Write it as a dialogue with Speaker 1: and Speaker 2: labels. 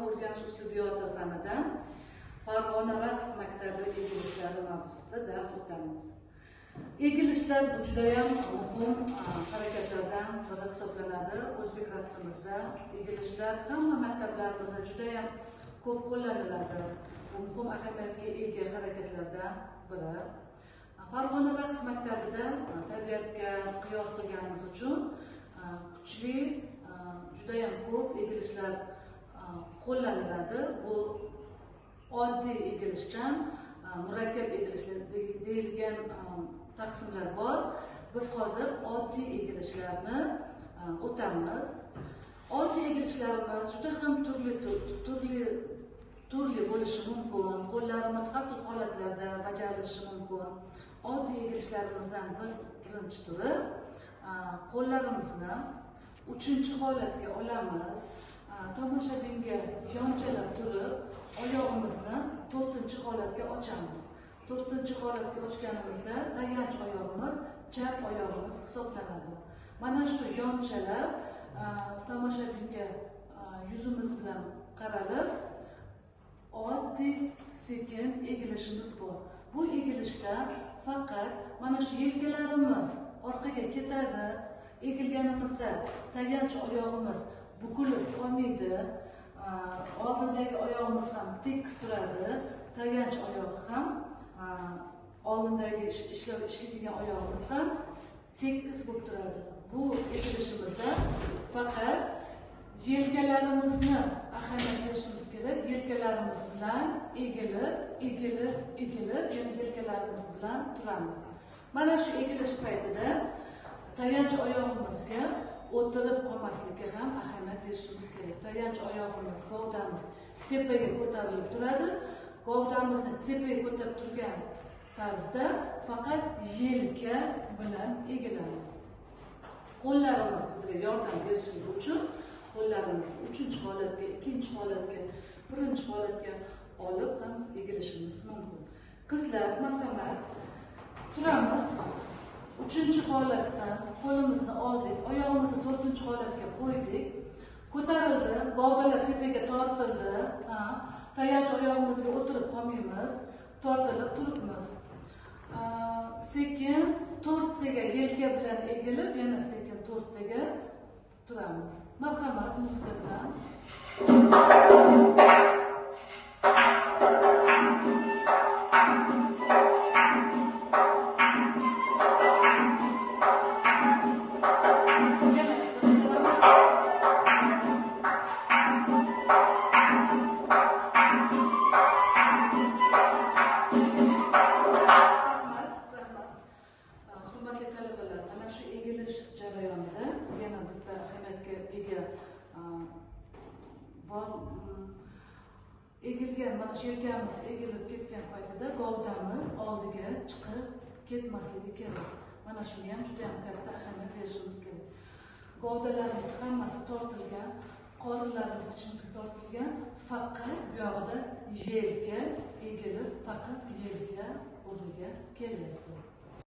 Speaker 1: o'rganish uslubiyoti fanidan Farg'ona raqs maktabi egilishlari mavzusida dars o'tamiz. Egilishlar bu juda ham muhim harakatlardan biri hisoblanadi. O'zbek raqsimizda egilishlar hamma maktablarimizda juda ham ko'p qo'llaniladi. Bu muhim ahamiyatga ega harakatlardan biri. Farg'ona raqs maktabida tabiatga qiyos qilganimiz uchun kuchli, juda ham ko'p egilishlar qo'llaniladi. Bu oddiy egilishchan, murakkab egilishlar deyilgan taqsimlar bor. Biz hozir oddiy egilishlarni o'tamiz. Oddiy egilishlarimiz juda ham turli bo'lishi mumkin. Qo'llarimiz har xil holatlarda bajarilishi mumkin. Oddiy egilishlarimizdan birinchi turi qo'llarimizni 3-holatga olamiz. Tomoshabinga yonchalab turib, oyog'imizni 4-holatga ochamiz. 4-holatga ochganimizda tayanch oyog'imiz chap oyog'imiz hisoblanadi. Mana shu yonchalab tomoshabinga yuzimiz bilan qaralib, oddiy sekin egilishimiz bor. Bu egilishda faqat mana shu yelkalarimiz orqaga ketadi. Egilganimizda tayanch oyog'imiz bukilib qolmaydi. Oldindagi oyog'imiz ham tekis turadi. Tayanch oyog'i ham oldindagi ishlaydigan oyog'imiz ham tekis bo'lib turadi. Bu egilishimizda faqat yelkalarimizni ahamiyat berishimiz kerak. Yelkalarimiz bilan egilib, yana yelkalarimiz bilan turamiz. Mana shu egilish paytida tayanch oyog'imizga o'tirib qolmaslikka ham ahamiyat berishimiz kerak. Tayanch oyog'imiz, gavdamiz tepaga ko'tarilib turadi. Gavdamizni tepaga ko'tarib turgan tarzda faqat yelka bilan egilamiz. Qo'llarimiz bizga yordam berishligi uchun qo'llarimizni 3-holatga, 2-holatga, 1-holatga olib ham egilishimiz mumkin. Qizlar, marhamat, turamiz. 3-holatdan qo'limizni oldik, oyog'imizni 4-holatga qo'ydik. Ko'tarildi, gavdalar tepaga tortildi. Tayanch oyog'imizga o'tirib qolmaymiz, tortilib turibmiz. Sekin 4taga yelka bilan egilib, yana sekin 4taga turamiz. Marhamat, muzika bilan. Egilgan, mana shu yelkamiz egilib ketgan paytida gavdamiz oldiga chiqib ketmasligi kerak. Mana shunga ham juda ham katta ahamiyat berishimiz kerak. Gavdalarimiz hammasi tortilgan, qorinlarimiz ichimizga tortilgan, faqat bu yoqda yelka egilib, faqat yelka o'rniga kelyapti.